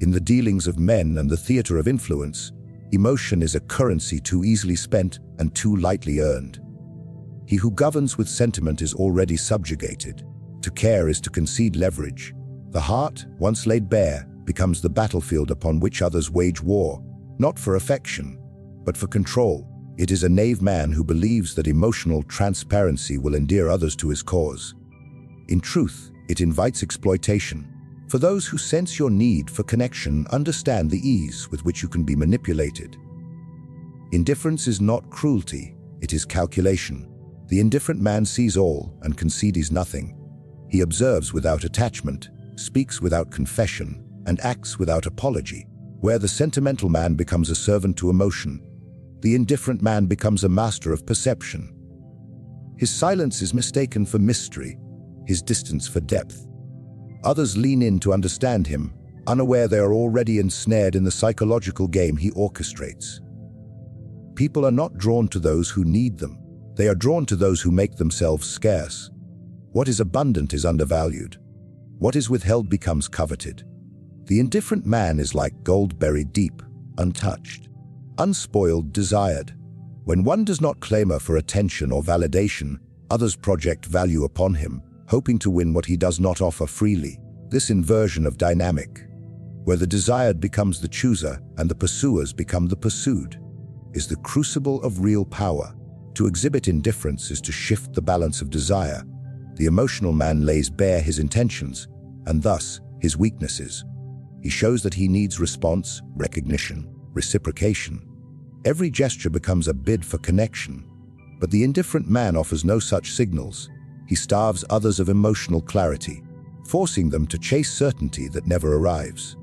In the dealings of men and the theater of influence, emotion is a currency too easily spent and too lightly earned. He who governs with sentiment is already subjugated. To care is to concede leverage. The heart, once laid bare, becomes the battlefield upon which others wage war, not for affection, but for control. It is a naive man who believes that emotional transparency will endear others to his cause. In truth, it invites exploitation. For those who sense your need for connection understand the ease with which you can be manipulated. Indifference is not cruelty, it is calculation. The indifferent man sees all and concedes nothing. He observes without attachment, speaks without confession, and acts without apology. Where the sentimental man becomes a servant to emotion, the indifferent man becomes a master of perception. His silence is mistaken for mystery, his distance for depth. Others lean in to understand him, unaware they are already ensnared in the psychological game he orchestrates. People are not drawn to those who need them. They are drawn to those who make themselves scarce. What is abundant is undervalued. What is withheld becomes coveted. The indifferent man is like gold buried deep, untouched, unspoiled, desired. When one does not clamor for attention or validation, others project value upon him, hoping to win what he does not offer freely. This inversion of dynamic, where the desired becomes the chooser and the pursuers become the pursued, is the crucible of real power. To exhibit indifference is to shift the balance of desire. The emotional man lays bare his intentions, and thus his weaknesses. He shows that he needs response, recognition, reciprocation. Every gesture becomes a bid for connection. But the indifferent man offers no such signals. He starves others of emotional clarity, forcing them to chase certainty that never arrives.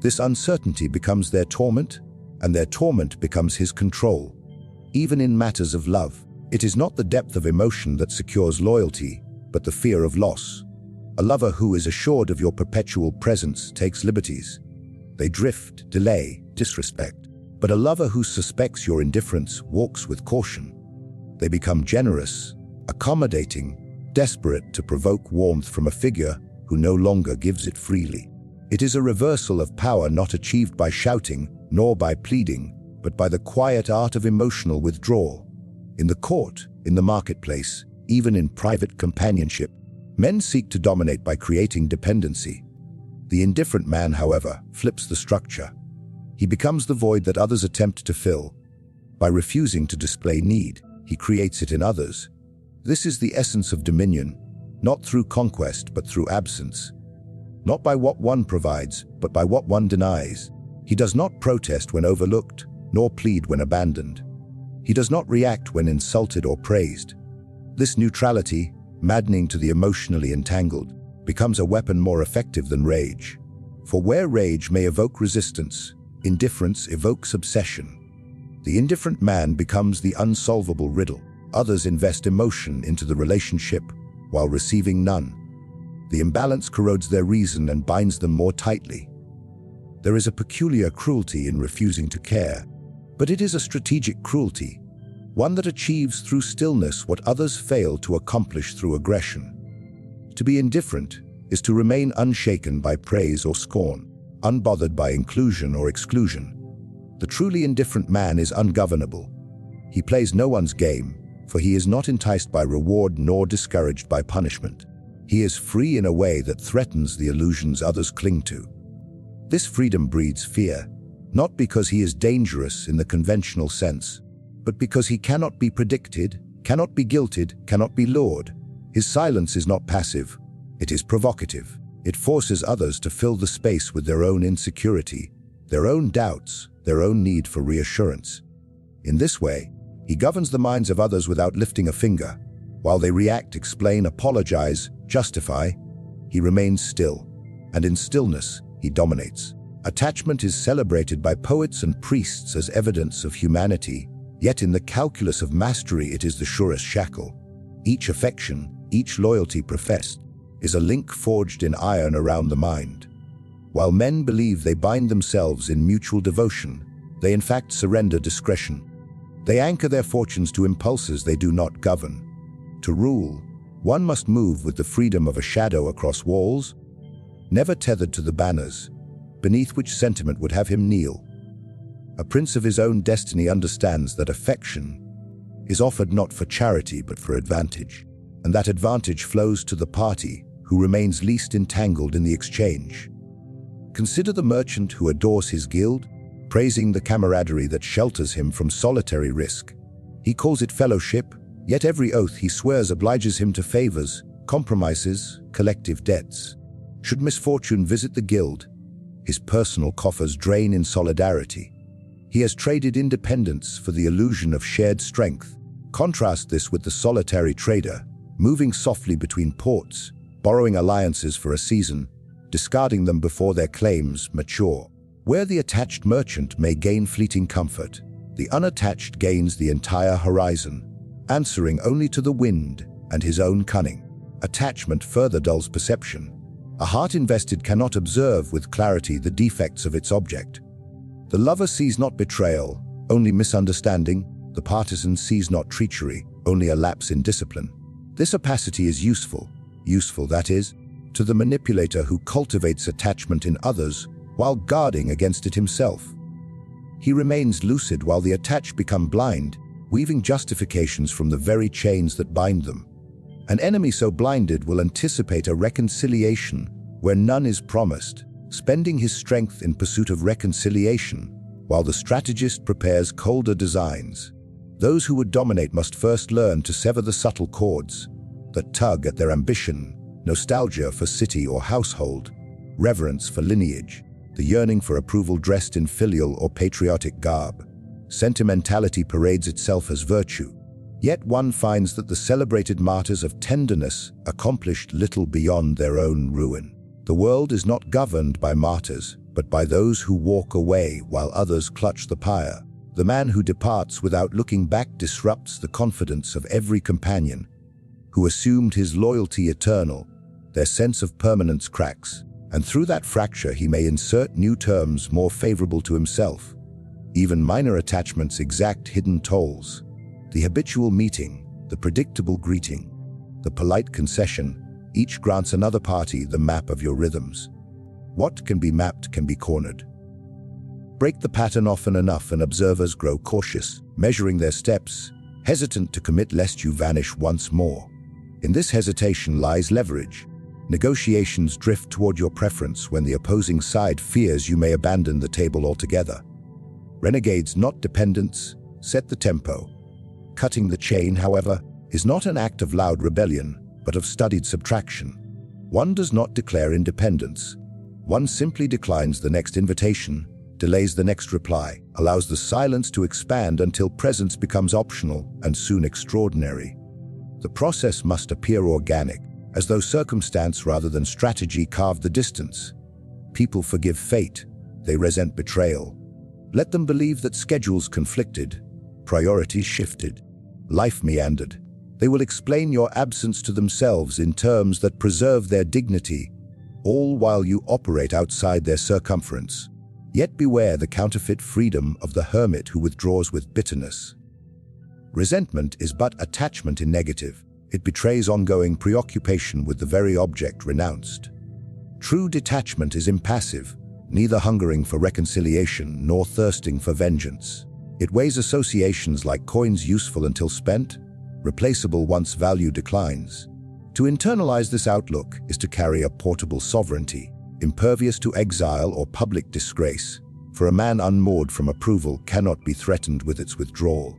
This uncertainty becomes their torment, and their torment becomes his control. Even in matters of love, it is not the depth of emotion that secures loyalty, but the fear of loss. A lover who is assured of your perpetual presence takes liberties. They drift, delay, disrespect. But a lover who suspects your indifference walks with caution. They become generous, accommodating, desperate to provoke warmth from a figure who no longer gives it freely. It is a reversal of power not achieved by shouting, nor by pleading, but by the quiet art of emotional withdrawal. In the court, in the marketplace, even in private companionship, men seek to dominate by creating dependency. The indifferent man, however, flips the structure. He becomes the void that others attempt to fill. By refusing to display need, he creates it in others. This is the essence of dominion, not through conquest but through absence. Not by what one provides, but by what one denies. He does not protest when overlooked, nor plead when abandoned. He does not react when insulted or praised. This neutrality, maddening to the emotionally entangled, becomes a weapon more effective than rage. For where rage may evoke resistance, indifference evokes obsession. The indifferent man becomes the unsolvable riddle. Others invest emotion into the relationship while receiving none. The imbalance corrodes their reason and binds them more tightly. There is a peculiar cruelty in refusing to care, but it is a strategic cruelty, one that achieves through stillness what others fail to accomplish through aggression. To be indifferent is to remain unshaken by praise or scorn, unbothered by inclusion or exclusion. The truly indifferent man is ungovernable. He plays no one's game, for he is not enticed by reward nor discouraged by punishment. He is free in a way that threatens the illusions others cling to. This freedom breeds fear, not because he is dangerous in the conventional sense, but because he cannot be predicted, cannot be guilted, cannot be lured. His silence is not passive, it is provocative. It forces others to fill the space with their own insecurity, their own doubts, their own need for reassurance. In this way, he governs the minds of others without lifting a finger. While they react, explain, apologize, justify, he remains still, and in stillness, he dominates. Attachment is celebrated by poets and priests as evidence of humanity, yet in the calculus of mastery it is the surest shackle. Each affection, each loyalty professed, is a link forged in iron around the mind. While men believe they bind themselves in mutual devotion, they in fact surrender discretion. They anchor their fortunes to impulses they do not govern. To rule, one must move with the freedom of a shadow across walls, never tethered to the banners, beneath which sentiment would have him kneel. A prince of his own destiny understands that affection is offered not for charity but for advantage, and that advantage flows to the party who remains least entangled in the exchange. Consider the merchant who adores his guild, praising the camaraderie that shelters him from solitary risk. He calls it fellowship, yet every oath he swears obliges him to favors, compromises, collective debts. Should misfortune visit the guild, his personal coffers drain in solidarity. He has traded independence for the illusion of shared strength. Contrast this with the solitary trader, moving softly between ports, borrowing alliances for a season, discarding them before their claims mature. Where the attached merchant may gain fleeting comfort, the unattached gains the entire horizon, answering only to the wind and his own cunning. Attachment further dulls perception. A heart invested cannot observe with clarity the defects of its object. The lover sees not betrayal, only misunderstanding. The partisan sees not treachery, only a lapse in discipline. This opacity is useful, that is, to the manipulator who cultivates attachment in others while guarding against it himself. He remains lucid while the attached become blind, weaving justifications from the very chains that bind them. An enemy so blinded will anticipate a reconciliation where none is promised, spending his strength in pursuit of reconciliation, while the strategist prepares colder designs. Those who would dominate must first learn to sever the subtle cords that tug at their ambition, nostalgia for city or household, reverence for lineage, the yearning for approval dressed in filial or patriotic garb. Sentimentality parades itself as virtue, yet one finds that the celebrated martyrs of tenderness accomplished little beyond their own ruin. The world is not governed by martyrs, but by those who walk away while others clutch the pyre. The man who departs without looking back disrupts the confidence of every companion who assumed his loyalty eternal. Their sense of permanence cracks, and through that fracture he may insert new terms more favorable to himself. Even minor attachments exact hidden tolls. The habitual meeting, the predictable greeting, the polite concession, each grants another party the map of your rhythms. What can be mapped can be cornered. Break the pattern often enough and observers grow cautious, measuring their steps, hesitant to commit lest you vanish once more. In this hesitation lies leverage. Negotiations drift toward your preference when the opposing side fears you may abandon the table altogether. Renegades, not dependents, set the tempo. Cutting the chain, however, is not an act of loud rebellion, but of studied subtraction. One does not declare independence. One simply declines the next invitation, delays the next reply, allows the silence to expand until presence becomes optional and soon extraordinary. The process must appear organic, as though circumstance rather than strategy carved the distance. People forgive fate, they resent betrayal. Let them believe that schedules conflicted, priorities shifted, life meandered. They will explain your absence to themselves in terms that preserve their dignity, all while you operate outside their circumference. Yet beware the counterfeit freedom of the hermit who withdraws with bitterness. Resentment is but attachment in negative. It betrays ongoing preoccupation with the very object renounced. True detachment is impassive, neither hungering for reconciliation nor thirsting for vengeance. It weighs associations like coins, useful until spent, replaceable once value declines. To internalize this outlook is to carry a portable sovereignty, impervious to exile or public disgrace, for a man unmoored from approval cannot be threatened with its withdrawal.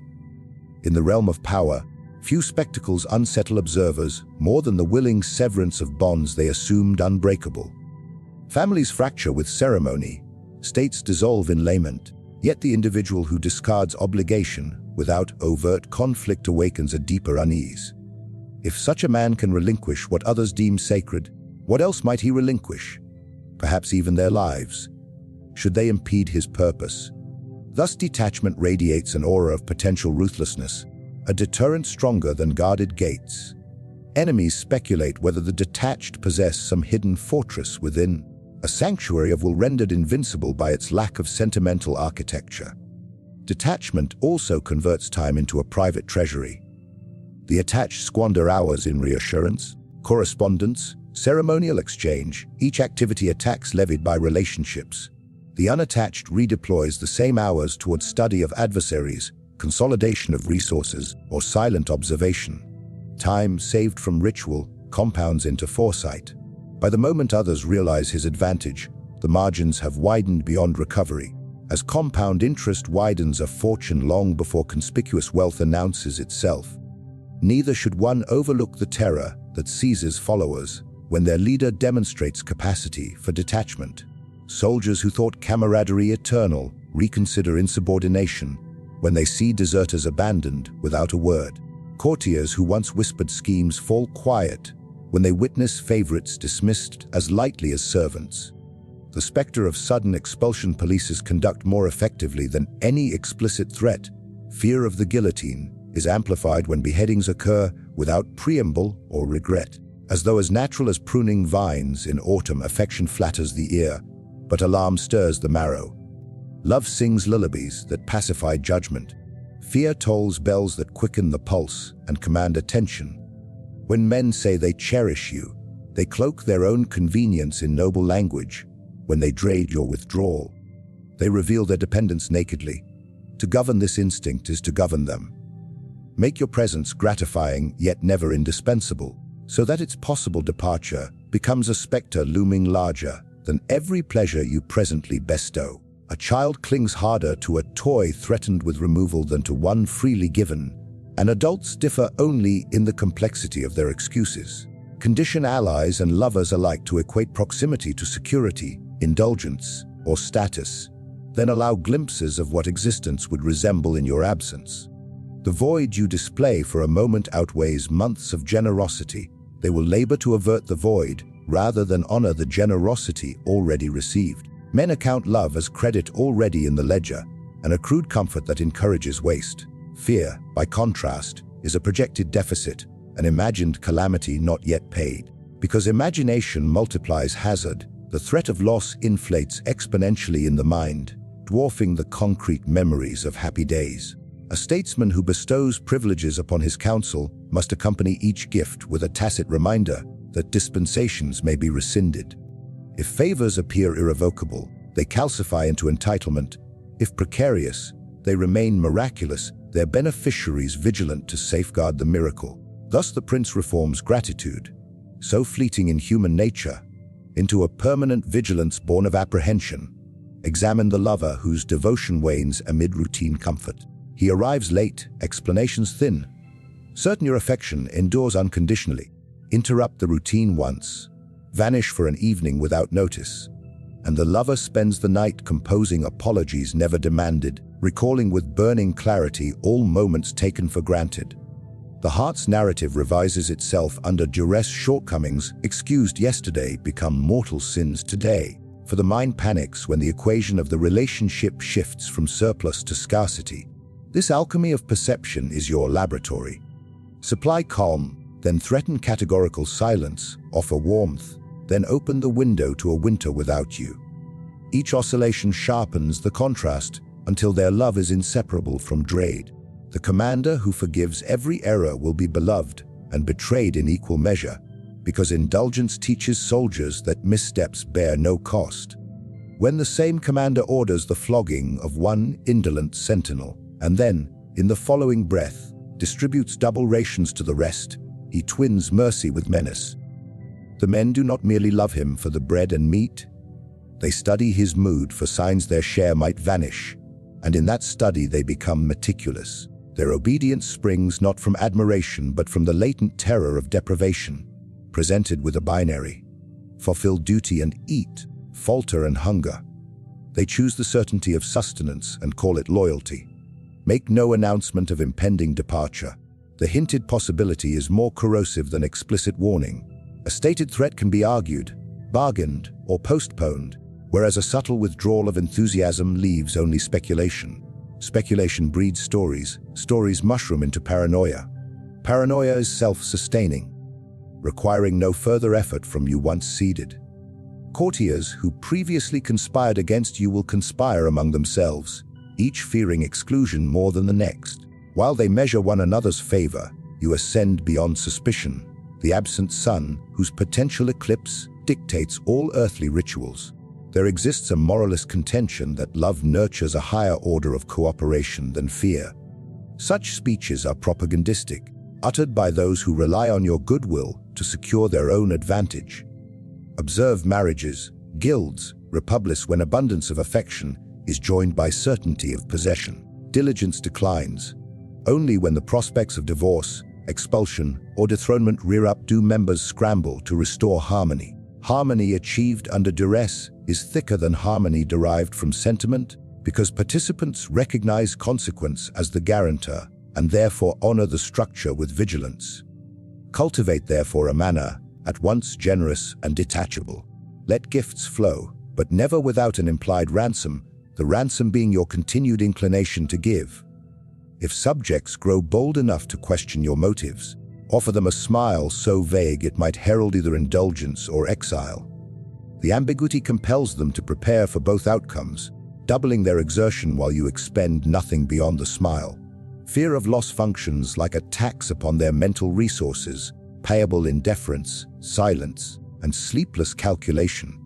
In the realm of power, few spectacles unsettle observers more than the willing severance of bonds they assumed unbreakable. Families fracture with ceremony, states dissolve in lament, yet the individual who discards obligation without overt conflict awakens a deeper unease. If such a man can relinquish what others deem sacred, what else might he relinquish? Perhaps even their lives, should they impede his purpose. Thus detachment radiates an aura of potential ruthlessness, a deterrent stronger than guarded gates. Enemies speculate whether the detached possess some hidden fortress within, a sanctuary of will rendered invincible by its lack of sentimental architecture. Detachment also converts time into a private treasury. The attached squander hours in reassurance, Correspondence, ceremonial exchange, each activity attacks levied by relationships. The unattached redeploys the same hours towards study of adversaries, consolidation of resources, or silent observation. Time saved from ritual compounds into foresight. By the moment others realize his advantage, the margins have widened beyond recovery. As compound interest widens a fortune long before conspicuous wealth announces itself. Neither should one overlook the terror that seizes followers when their leader demonstrates capacity for detachment. Soldiers who thought camaraderie eternal reconsider insubordination when they see deserters abandoned without a word. Courtiers who once whispered schemes fall quiet when they witness favorites dismissed as lightly as servants. The specter of sudden expulsion polices conduct more effectively than any explicit threat. Fear of the guillotine is amplified when beheadings occur without preamble or regret. As though as natural as pruning vines in autumn, affection flatters the ear, but alarm stirs the marrow. Love sings lullabies that pacify judgment. Fear tolls bells that quicken the pulse and command attention. When men say they cherish you, they cloak their own convenience in noble language. When they dread your withdrawal, they reveal their dependence nakedly. To govern this instinct is to govern them. Make your presence gratifying yet never indispensable, so that its possible departure becomes a specter looming larger than every pleasure you presently bestow. A child clings harder to a toy threatened with removal than to one freely given, and adults differ only in the complexity of their excuses. Condition allies and lovers alike to equate proximity to security, indulgence, or status, then allow glimpses of what existence would resemble in your absence. The void you display for a moment outweighs months of generosity. They will labor to avert the void rather than honor the generosity already received. Men account love as credit already in the ledger, an accrued comfort that encourages waste. Fear, by contrast, is a projected deficit, an imagined calamity not yet paid. Because imagination multiplies hazard, the threat of loss inflates exponentially in the mind, dwarfing the concrete memories of happy days. A statesman who bestows privileges upon his council must accompany each gift with a tacit reminder that dispensations may be rescinded. If favors appear irrevocable, they calcify into entitlement. If precarious, they remain miraculous, their beneficiaries vigilant to safeguard the miracle. Thus the prince reforms gratitude, so fleeting in human nature, into a permanent vigilance born of apprehension. Examine the lover whose devotion wanes amid routine comfort. He arrives late, explanations thin. Certain your affection endures unconditionally. Interrupt the routine once, vanish for an evening without notice, and the lover spends the night composing apologies never demanded, recalling with burning clarity all moments taken for granted. The heart's narrative revises itself under duress. Shortcomings excused yesterday become mortal sins today. For the mind panics when the equation of the relationship shifts from surplus to scarcity. This alchemy of perception is your laboratory. Supply calm, then threaten categorical silence, offer warmth, then open the window to a winter without you. Each oscillation sharpens the contrast until their love is inseparable from dread. The commander who forgives every error will be beloved and betrayed in equal measure, because indulgence teaches soldiers that missteps bear no cost. When the same commander orders the flogging of one indolent sentinel, and then, in the following breath, distributes double rations to the rest, he twins mercy with menace. The men do not merely love him for the bread and meat. They study his mood for signs their share might vanish, and in that study they become meticulous. Their obedience springs not from admiration but from the latent terror of deprivation. Presented with a binary, fulfill duty and eat, falter and hunger. They choose the certainty of sustenance and call it loyalty. Make no announcement of impending departure. The hinted possibility is more corrosive than explicit warning. A stated threat can be argued, bargained, or postponed, whereas a subtle withdrawal of enthusiasm leaves only speculation. Speculation breeds stories, stories mushroom into paranoia. Paranoia is self-sustaining, requiring no further effort from you once seeded. Courtiers who previously conspired against you will conspire among themselves, each fearing exclusion more than the next. While they measure one another's favor, you ascend beyond suspicion. the absent sun whose potential eclipse dictates all earthly rituals. There exists a moralist contention that love nurtures a higher order of cooperation than fear. Such speeches are propagandistic, uttered by those who rely on your goodwill to secure their own advantage. Observe marriages, guilds, republics when abundance of affection is joined by certainty of possession. Diligence declines. Only when the prospects of divorce, expulsion, or dethronement rear up do members scramble to restore harmony. Harmony achieved under duress is thicker than harmony derived from sentiment because participants recognize consequence as the guarantor and therefore honor the structure with vigilance. Cultivate therefore a manner at once generous and detachable. Let gifts flow, but never without an implied ransom, the ransom being your continued inclination to give. If subjects grow bold enough to question your motives, offer them a smile so vague it might herald either indulgence or exile. The ambiguity compels them to prepare for both outcomes, doubling their exertion while you expend nothing beyond the smile. Fear of loss functions like a tax upon their mental resources, payable in deference, silence, and sleepless calculation.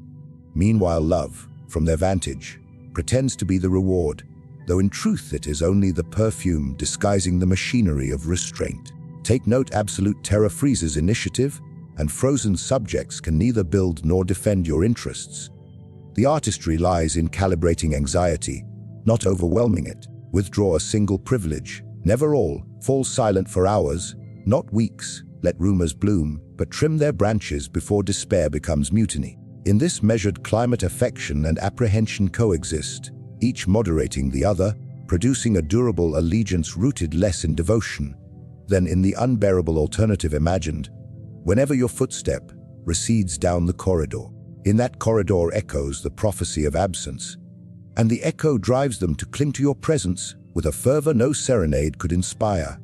Meanwhile, love, from their vantage, pretends to be the reward, though in truth it is only the perfume disguising the machinery of restraint. Take note, absolute terror freezes initiative, and frozen subjects can neither build nor defend your interests. The artistry lies in calibrating anxiety, not overwhelming it. Withdraw a single privilege, never all. Fall silent for hours, not weeks. Let rumors bloom, but trim their branches before despair becomes mutiny. In this measured climate, affection and apprehension coexist, each moderating the other, producing a durable allegiance rooted less in devotion than in the unbearable alternative imagined. Whenever your footstep recedes down the corridor, in that corridor echoes the prophecy of absence, and the echo drives them to cling to your presence with a fervor no serenade could inspire.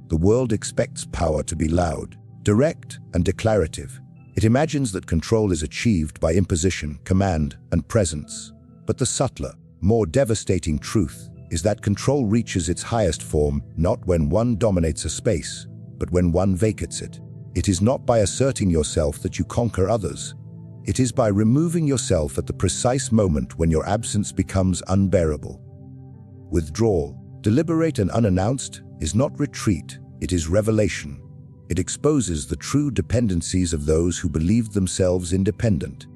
The world expects power to be loud, direct, and declarative. It imagines that control is achieved by imposition, command, and presence. But the subtler, more devastating truth is that control reaches its highest form not when one dominates a space, but when one vacates it. It is not by asserting yourself that you conquer others. It is by removing yourself at the precise moment when your absence becomes unbearable. Withdrawal, deliberate and unannounced, is not retreat, it is revelation. It exposes the true dependencies of those who believed themselves independent.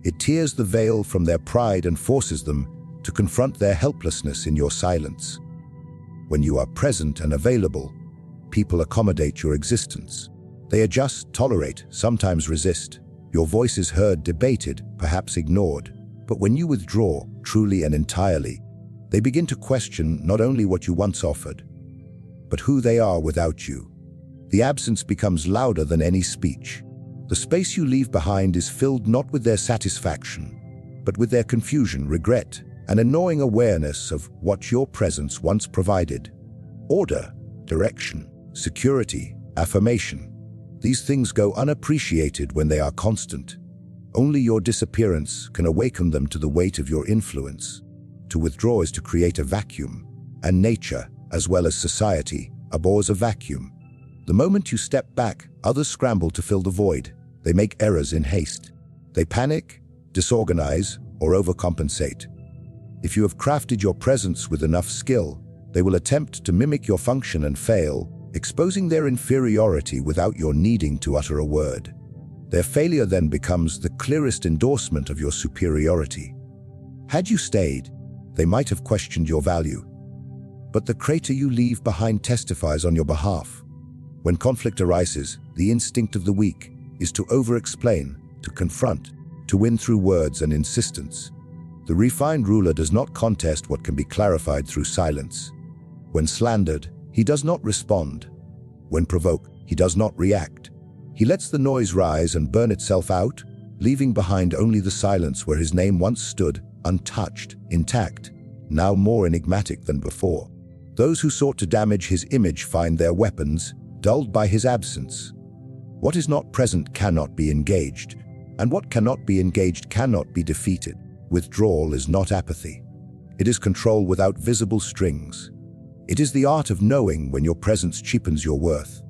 It tears the veil from their pride and forces them to confront their helplessness in your silence. When you are present and available, people accommodate your existence. They adjust, tolerate, sometimes resist. Your voice is heard, debated, perhaps ignored. But when you withdraw, truly and entirely, they begin to question not only what you once offered, but who they are without you. The absence becomes louder than any speech. The space you leave behind is filled not with their satisfaction, but with their confusion, regret, and a gnawing awareness of what your presence once provided. Order, direction, security, affirmation. These things go unappreciated when they are constant. Only your disappearance can awaken them to the weight of your influence. To withdraw is to create a vacuum, and nature, as well as society, abhors a vacuum. The moment you step back, others scramble to fill the void. They make errors in haste. They panic, disorganize, or overcompensate. If you have crafted your presence with enough skill, they will attempt to mimic your function and fail, exposing their inferiority without your needing to utter a word. Their failure then becomes the clearest endorsement of your superiority. Had you stayed, they might have questioned your value. But the crater you leave behind testifies on your behalf. When conflict arises, the instinct of the weak is to over-explain, to confront, to win through words and insistence. The refined ruler does not contest what can be clarified through silence. When slandered, he does not respond. When provoked, he does not react. He lets the noise rise and burn itself out, leaving behind only the silence where his name once stood, untouched, intact, now more enigmatic than before. Those who sought to damage his image find their weapons, dulled by his absence. What is not present cannot be engaged, and what cannot be engaged cannot be defeated. Withdrawal is not apathy. It is control without visible strings. It is the art of knowing when your presence cheapens your worth.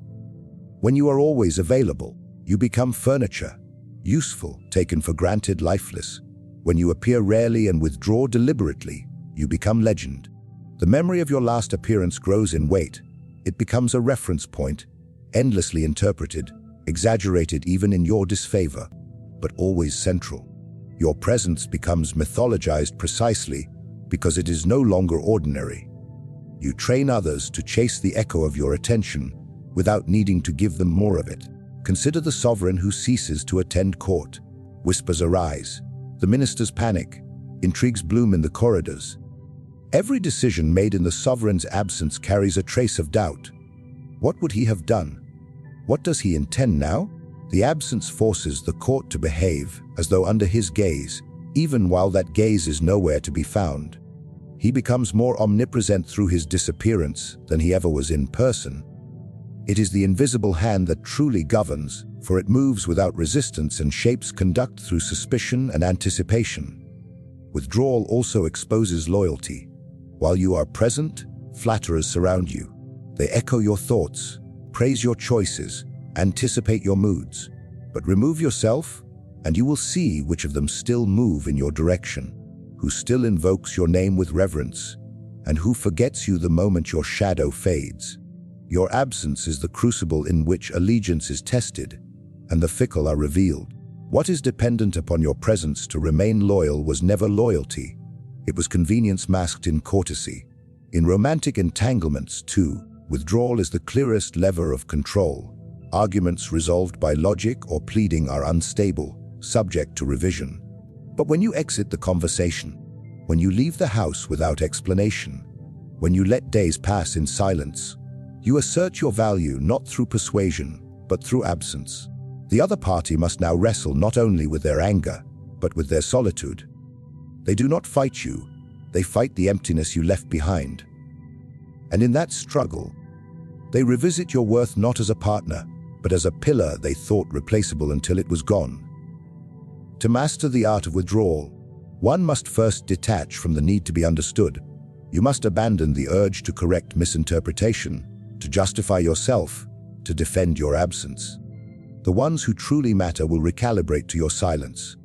When you are always available, you become furniture, useful, taken for granted, lifeless. When you appear rarely and withdraw deliberately, you become legend. The memory of your last appearance grows in weight. It becomes a reference point, endlessly interpreted, exaggerated even in your disfavor, but always central. Your presence becomes mythologized precisely because it is no longer ordinary. You train others to chase the echo of your attention without needing to give them more of it. Consider the sovereign who ceases to attend court. Whispers arise. The ministers panic. Intrigues bloom in the corridors. Every decision made in the sovereign's absence carries a trace of doubt. What would he have done? What does he intend now? The absence forces the court to behave as though under his gaze, even while that gaze is nowhere to be found. He becomes more omnipresent through his disappearance than he ever was in person. It is the invisible hand that truly governs, for it moves without resistance and shapes conduct through suspicion and anticipation. Withdrawal also exposes loyalty. While you are present, flatterers surround you. They echo your thoughts, praise your choices, anticipate your moods. But remove yourself, and you will see which of them still move in your direction, who still invokes your name with reverence, and who forgets you the moment your shadow fades. Your absence is the crucible in which allegiance is tested, and the fickle are revealed. What is dependent upon your presence to remain loyal was never loyalty. It was convenience masked in courtesy. In romantic entanglements, too, withdrawal is the clearest lever of control. Arguments resolved by logic or pleading are unstable, subject to revision. But when you exit the conversation, when you leave the house without explanation, when you let days pass in silence, you assert your value not through persuasion, but through absence. The other party must now wrestle not only with their anger, but with their solitude. They do not fight you, they fight the emptiness you left behind. And in that struggle, they revisit your worth not as a partner, but as a pillar they thought replaceable until it was gone. To master the art of withdrawal, one must first detach from the need to be understood. You must abandon the urge to correct misinterpretation, to justify yourself, to defend your absence. The ones who truly matter will recalibrate to your silence.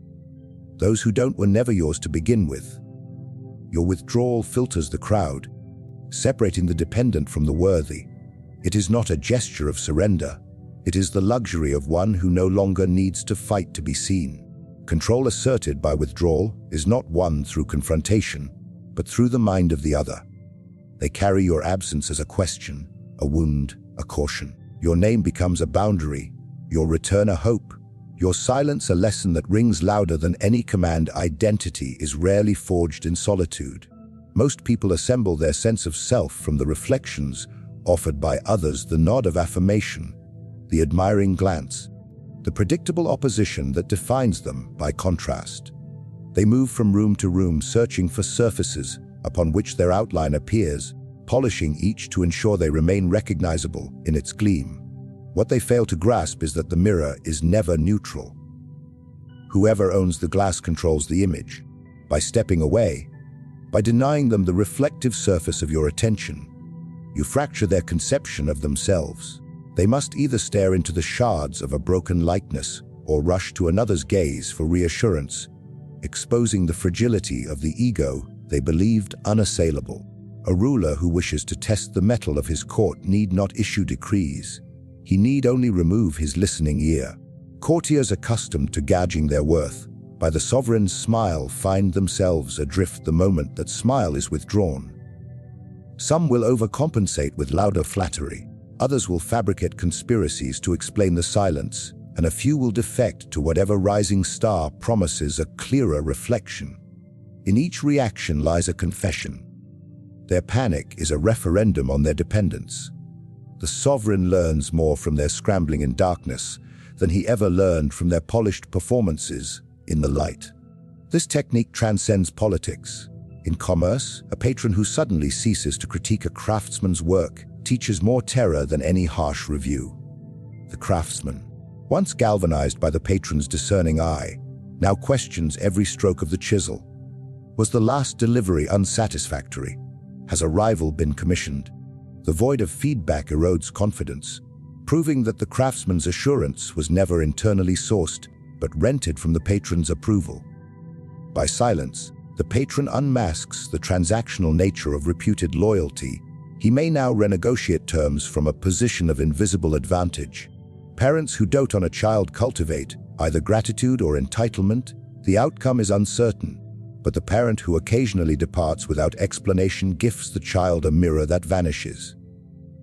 Those who don't were never yours to begin with. Your withdrawal filters the crowd, separating the dependent from the worthy. It is not a gesture of surrender. It is the luxury of one who no longer needs to fight to be seen. Control asserted by withdrawal is not won through confrontation, but through the mind of the other. They carry your absence as a question, a wound, a caution. Your name becomes a boundary, your return a hope. Your silence a lesson that rings louder than any command. Identity is rarely forged in solitude. Most people assemble their sense of self from the reflections offered by others, the nod of affirmation, the admiring glance, the predictable opposition that defines them. By contrast, they move from room to room, searching for surfaces upon which their outline appears, polishing each to ensure they remain recognizable in its gleam. What they fail to grasp is that the mirror is never neutral. Whoever owns the glass controls the image. By stepping away, by denying them the reflective surface of your attention, you fracture their conception of themselves. They must either stare into the shards of a broken likeness or rush to another's gaze for reassurance, exposing the fragility of the ego they believed unassailable. A ruler who wishes to test the mettle of his court need not issue decrees. He need only remove his listening ear. Courtiers accustomed to gauging their worth by the sovereign's smile find themselves adrift the moment that smile is withdrawn. Some will overcompensate with louder flattery. Others will fabricate conspiracies to explain the silence, and a few will defect to whatever rising star promises a clearer reflection. In each reaction lies a confession. Their panic is a referendum on their dependence. The sovereign learns more from their scrambling in darkness than he ever learned from their polished performances in the light. This technique transcends politics. In commerce, a patron who suddenly ceases to critique a craftsman's work teaches more terror than any harsh review. The craftsman, once galvanized by the patron's discerning eye, now questions every stroke of the chisel. Was the last delivery unsatisfactory? Has a rival been commissioned? The void of feedback erodes confidence. proving that the craftsman's assurance was never internally sourced, but rented from the patron's approval. By silence, the patron unmasks the transactional nature of reputed loyalty. He may now renegotiate terms from a position of invisible advantage. Parents who dote on a child cultivate either gratitude or entitlement. The outcome is uncertain, but the parent who occasionally departs without explanation gifts the child a mirror that vanishes.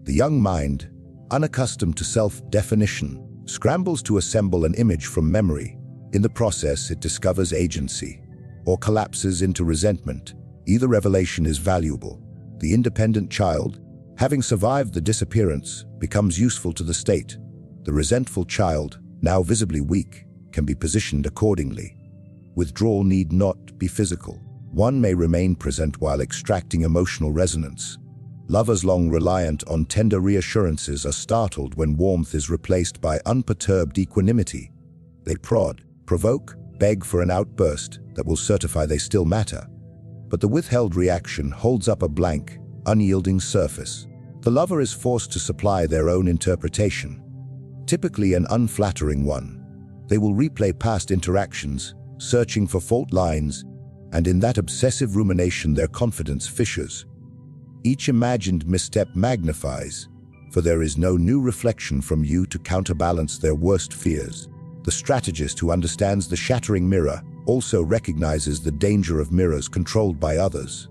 The young mind, unaccustomed to self-definition, scrambles to assemble an image from memory. In the process, it discovers agency, or collapses into resentment. Either revelation is valuable. The independent child, having survived the disappearance, becomes useful to the state. The resentful child, now visibly weak, can be positioned accordingly. Withdrawal need not be physical. One may remain present while extracting emotional resonance. Lovers long reliant on tender reassurances are startled when warmth is replaced by unperturbed equanimity. They prod, provoke, beg for an outburst that will certify they still matter. But the withheld reaction holds up a blank, unyielding surface. The lover is forced to supply their own interpretation, typically an unflattering one. They will replay past interactions, searching for fault lines, and in that obsessive rumination their confidence fissures. Each imagined misstep magnifies, for there is no new reflection from you to counterbalance their worst fears. The strategist who understands the shattering mirror also recognizes the danger of mirrors controlled by others.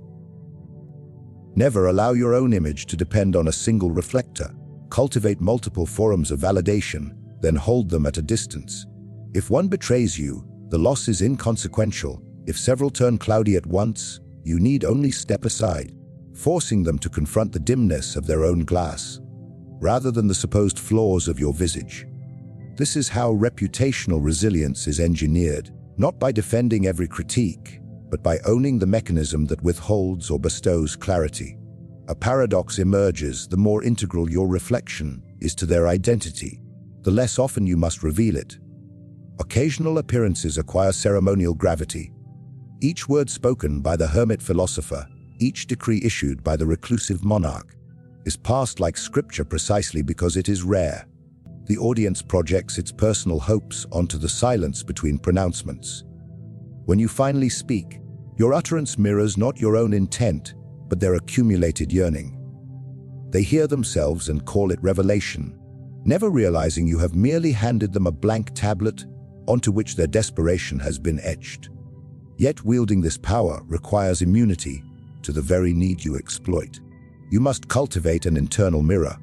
Never allow your own image to depend on a single reflector. Cultivate multiple forms of validation, then hold them at a distance. If one betrays you, the loss is inconsequential. If several turn cloudy at once, you need only step aside, forcing them to confront the dimness of their own glass, rather than the supposed flaws of your visage. This is how reputational resilience is engineered, not by defending every critique, but by owning the mechanism that withholds or bestows clarity. A paradox emerges the more integral your reflection is to their identity, the less often you must reveal it. Occasional appearances acquire ceremonial gravity. Each word spoken by the hermit philosopher, each decree issued by the reclusive monarch, is passed like scripture precisely because it is rare. The audience projects its personal hopes onto the silence between pronouncements. When you finally speak, your utterance mirrors not your own intent, but their accumulated yearning. They hear themselves and call it revelation, never realizing you have merely handed them a blank tablet onto which their desperation has been etched. Yet wielding this power requires immunity to the very need you exploit. You must cultivate an internal mirror,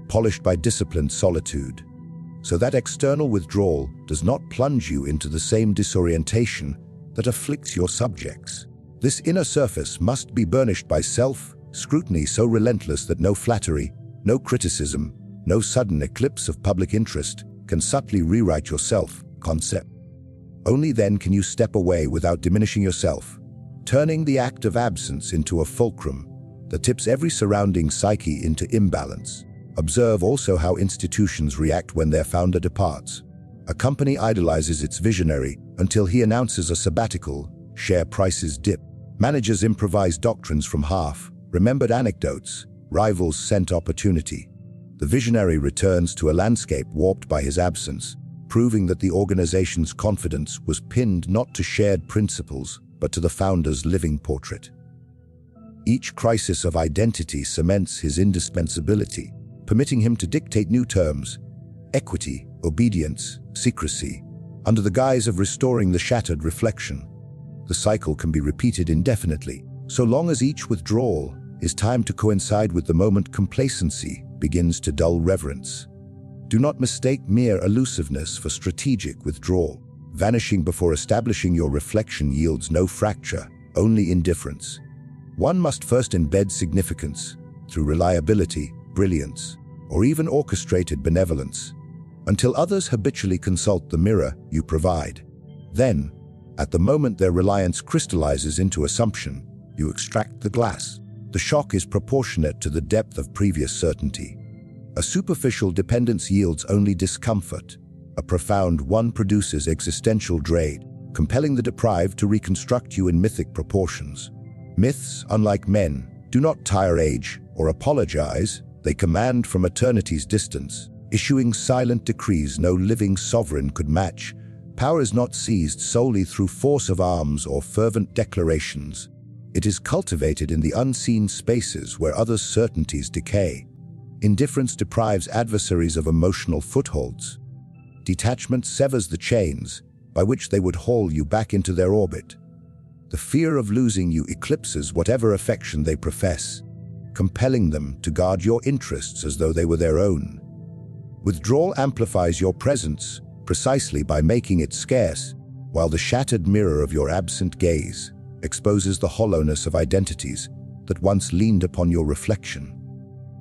polished by disciplined solitude, so that external withdrawal does not plunge you into the same disorientation that afflicts your subjects. This inner surface must be burnished by self-scrutiny so relentless that no flattery, no criticism, no sudden eclipse of public interest can subtly rewrite your self-concept. Only then can you step away without diminishing yourself, turning the act of absence into a fulcrum that tips every surrounding psyche into imbalance. Observe also how institutions react when their founder departs. A company idolizes its visionary until he announces a sabbatical, share prices dip. Managers improvise doctrines from half-remembered anecdotes, rivals scent opportunity. The visionary returns to a landscape warped by his absence, proving that the organization's confidence was pinned not to shared principles, but to the founder's living portrait. Each crisis of identity cements his indispensability, permitting him to dictate new terms: equity, obedience, secrecy, under the guise of restoring the shattered reflection. The cycle can be repeated indefinitely, so long as each withdrawal is timed to coincide with the moment complacency begins to dull reverence. Do not mistake mere elusiveness for strategic withdrawal. Vanishing before establishing your reflection yields no fracture, only indifference. One must first embed significance through reliability, brilliance, or even orchestrated benevolence, until others habitually consult the mirror you provide. Then, at the moment their reliance crystallizes into assumption, you extract the glass. The shock is proportionate to the depth of previous certainty. A superficial dependence yields only discomfort. A profound one produces existential dread, compelling the deprived to reconstruct you in mythic proportions. Myths, unlike men, do not tire age or apologize. They command from eternity's distance. issuing silent decrees no living sovereign could match. Power is not seized solely through force of arms or fervent declarations. It is cultivated in the unseen spaces where others' certainties decay. Indifference deprives adversaries of emotional footholds. Detachment severs the chains by which they would haul you back into their orbit. The fear of losing you eclipses whatever affection they profess, compelling them to guard your interests as though they were their own. Withdrawal amplifies your presence precisely by making it scarce, while the shattered mirror of your absent gaze exposes the hollowness of identities that once leaned upon your reflection.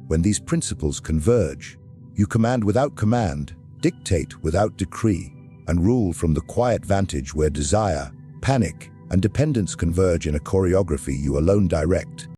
When these principles converge, you command without command, dictate without decree, and rule from the quiet vantage where desire, panic, and dependence converge in a choreography you alone direct.